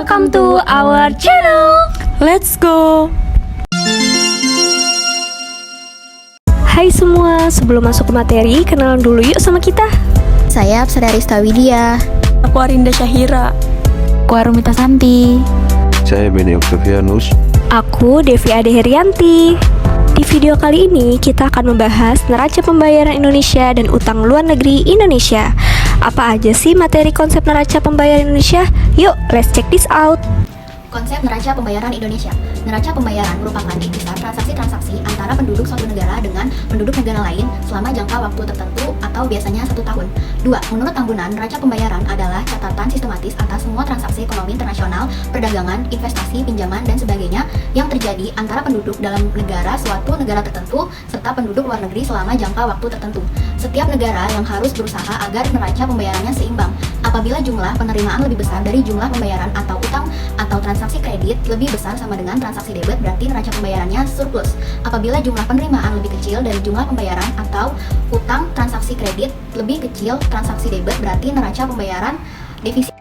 Welcome to our channel. Let's go! Hai semua, sebelum masuk ke materi, kenalan dulu yuk sama kita. Saya Apsara Rista Widya. Aku Arinda Syahira. Aku Arumita Santi. Saya Beni Octavianus. Aku Devi Ade Herianti. Di video kali ini kita akan membahas neraca pembayaran Indonesia dan utang luar negeri Indonesia. Apa aja sih materi konsep neraca pembayaran Indonesia? Yuk, let's check this out. Konsep neraca pembayaran Indonesia. Neraca pembayaran merupakan intisar transaksi-transaksi antara penduduk suatu negara dengan penduduk negara lain selama jangka waktu tertentu atau biasanya 1 tahun. 2. Menurut Tambunan, neraca pembayaran adalah catatan sistematis atas semua transaksi ekonomi internasional, perdagangan, investasi, pinjaman, dan sebagainya yang terjadi antara penduduk dalam suatu negara tertentu serta penduduk luar negeri selama jangka waktu tertentu. Setiap negara yang harus berusaha agar neraca pembayarannya seimbang. Apabila jumlah penerimaan lebih besar dari jumlah pembayaran atau utang atau transaksi kredit lebih besar sama dengan transaksi debit, berarti neraca pembayarannya surplus. Apabila jumlah penerimaan lebih kecil dari jumlah pembayaran atau utang transaksi kredit lebih kecil transaksi debit, berarti neraca pembayaran defisit.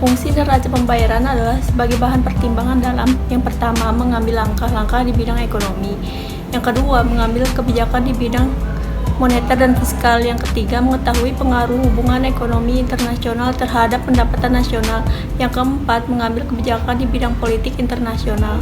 Fungsi neraca pembayaran adalah sebagai bahan pertimbangan dalam yang pertama, mengambil langkah-langkah di bidang ekonomi. Yang kedua, mengambil kebijakan di bidang moneter dan fiskal. Yang ketiga, mengetahui pengaruh hubungan ekonomi internasional terhadap pendapatan nasional. Yang keempat, mengambil kebijakan di bidang politik internasional.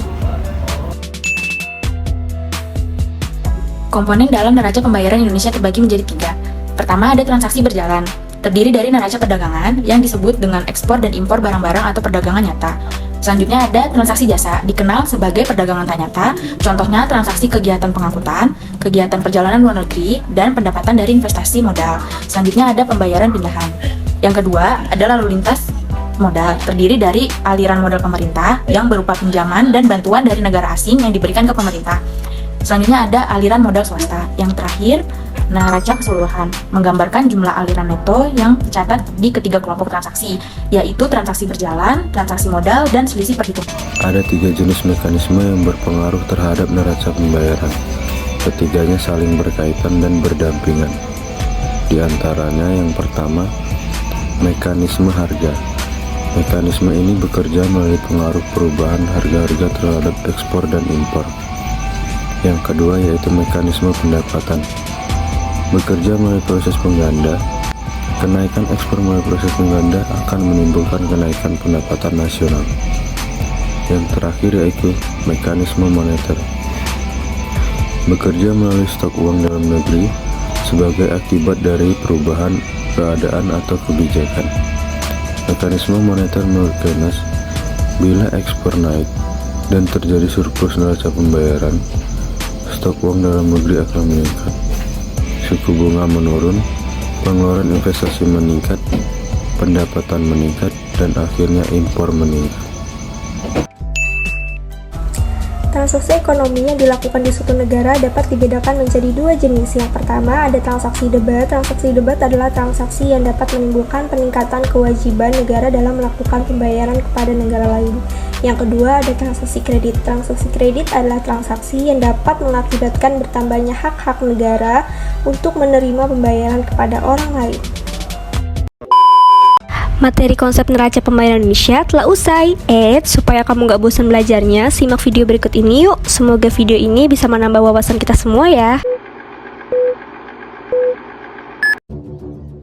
Komponen dalam neraca pembayaran Indonesia terbagi menjadi 3. Pertama, ada transaksi berjalan. Terdiri dari neraca perdagangan yang disebut dengan ekspor dan impor barang-barang atau perdagangan nyata. Selanjutnya ada transaksi jasa, dikenal sebagai perdagangan tak nyata, contohnya transaksi kegiatan pengangkutan, kegiatan perjalanan luar negeri, dan pendapatan dari investasi modal. Selanjutnya ada pembayaran pinjaman. Yang kedua ada lalu lintas modal, terdiri dari aliran modal pemerintah yang berupa pinjaman dan bantuan dari negara asing yang diberikan ke pemerintah. Selanjutnya ada aliran modal swasta. Yang terakhir, neraca keseluruhan, menggambarkan jumlah aliran neto yang tercatat di ketiga kelompok transaksi, yaitu transaksi berjalan, transaksi modal, dan selisih perhitungan. Ada 3 jenis mekanisme yang berpengaruh terhadap neraca pembayaran. Ketiganya saling berkaitan dan berdampingan. Di antaranya yang pertama, mekanisme harga. Mekanisme ini bekerja melalui pengaruh perubahan harga-harga terhadap ekspor dan impor. Yang kedua yaitu mekanisme pendapatan. Bekerja melalui proses pengganda. Kenaikan ekspor melalui proses pengganda akan menimbulkan kenaikan pendapatan nasional. Yang terakhir yaitu mekanisme moneter. Bekerja melalui stok uang dalam negeri sebagai akibat dari perubahan keadaan atau kebijakan. Mekanisme moneter menurut Keynes, bila ekspor naik dan terjadi surplus neraca pembayaran, stok uang dalam negeri akan meningkat. Suku bunga menurun, pengeluaran investasi meningkat, pendapatan meningkat, dan akhirnya impor meningkat. Transaksi ekonomi yang dilakukan di suatu negara dapat dibedakan menjadi 2 jenis. Yang pertama ada transaksi debat. Transaksi debat adalah transaksi yang dapat menimbulkan peningkatan kewajiban negara dalam melakukan pembayaran kepada negara lain. Yang kedua ada transaksi kredit. Transaksi kredit adalah transaksi yang dapat mengakibatkan bertambahnya hak-hak negara untuk menerima pembayaran kepada orang lain. Materi konsep neraca pembayaran Indonesia telah usai. Supaya kamu gak bosan belajarnya, simak video berikut ini yuk. Semoga video ini bisa menambah wawasan kita semua ya.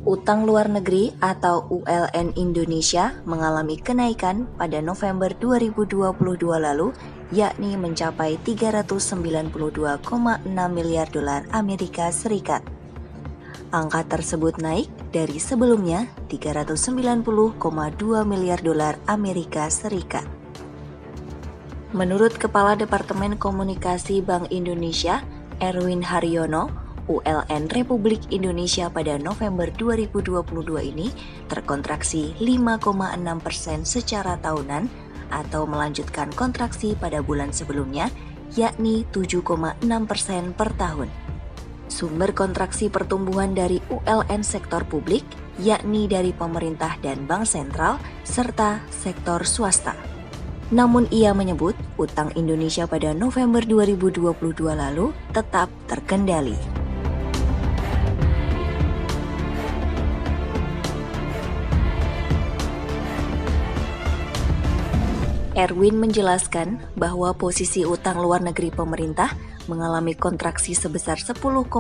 Utang luar negeri atau ULN Indonesia mengalami kenaikan pada November 2022 lalu, yakni mencapai 392,6 miliar dolar Amerika Serikat. Angka tersebut naik dari sebelumnya 390,2 miliar dolar Amerika Serikat. Menurut Kepala Departemen Komunikasi Bank Indonesia, Erwin Haryono, ULN Republik Indonesia pada November 2022 ini terkontraksi 5,6% secara tahunan atau melanjutkan kontraksi pada bulan sebelumnya, yakni 7,6% per tahun. Sumber kontraksi pertumbuhan dari ULN sektor publik, yakni dari pemerintah dan bank sentral, serta sektor swasta. Namun ia menyebut utang Indonesia pada November 2022 lalu tetap terkendali. Erwin menjelaskan bahwa posisi utang luar negeri pemerintah mengalami kontraksi sebesar 10,2%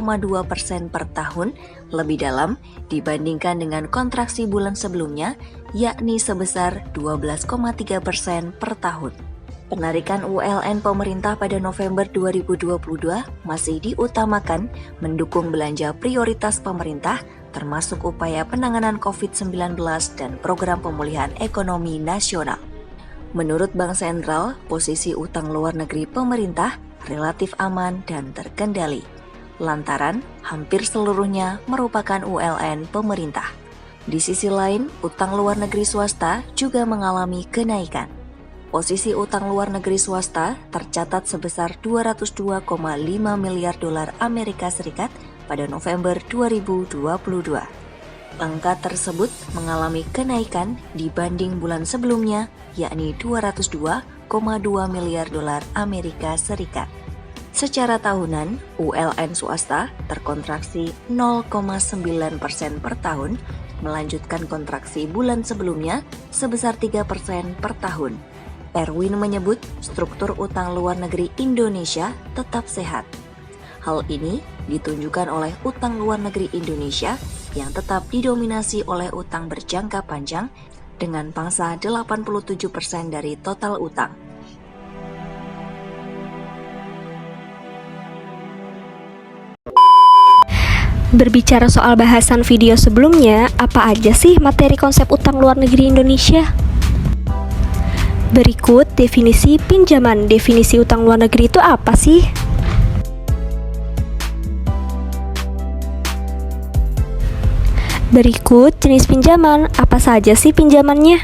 per tahun, lebih dalam dibandingkan dengan kontraksi bulan sebelumnya, yakni sebesar 12,3% per tahun. Penarikan ULN pemerintah pada November 2022 masih diutamakan mendukung belanja prioritas pemerintah, termasuk upaya penanganan COVID-19 dan program pemulihan ekonomi nasional. Menurut Bank Sentral, posisi utang luar negeri pemerintah relatif aman dan terkendali, lantaran hampir seluruhnya merupakan ULN pemerintah. Di sisi lain, utang luar negeri swasta juga mengalami kenaikan. Posisi utang luar negeri swasta tercatat sebesar 202,5 miliar dolar Amerika Serikat pada November 2022. Angka tersebut mengalami kenaikan dibanding bulan sebelumnya, yakni 202,2 miliar dolar Amerika Serikat. Secara tahunan, ULN swasta terkontraksi 0,9% per tahun, melanjutkan kontraksi bulan sebelumnya sebesar 3% per tahun. Erwin menyebut struktur utang luar negeri Indonesia tetap sehat. Hal ini ditunjukkan oleh utang luar negeri Indonesia yang tetap didominasi oleh utang berjangka panjang dengan pangsa 87% dari total utang. Berbicara soal bahasan video sebelumnya, apa aja sih materi konsep utang luar negeri Indonesia? Berikut definisi pinjaman. Definisi utang luar negeri itu apa sih? Berikut jenis pinjaman. Apa saja sih pinjamannya?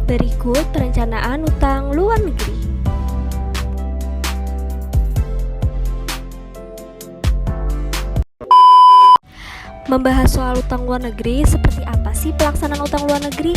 Berikut perencanaan utang luar negeri. Membahas soal utang luar negeri, seperti apa sih pelaksanaan utang luar negeri?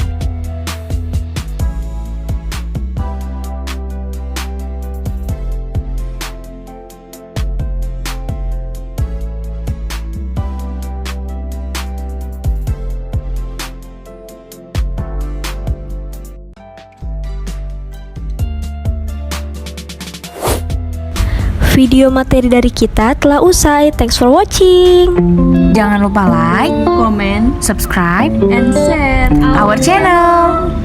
Video materi dari kita telah usai. Thanks for watching. Jangan lupa like, Comment, subscribe, and share our channel.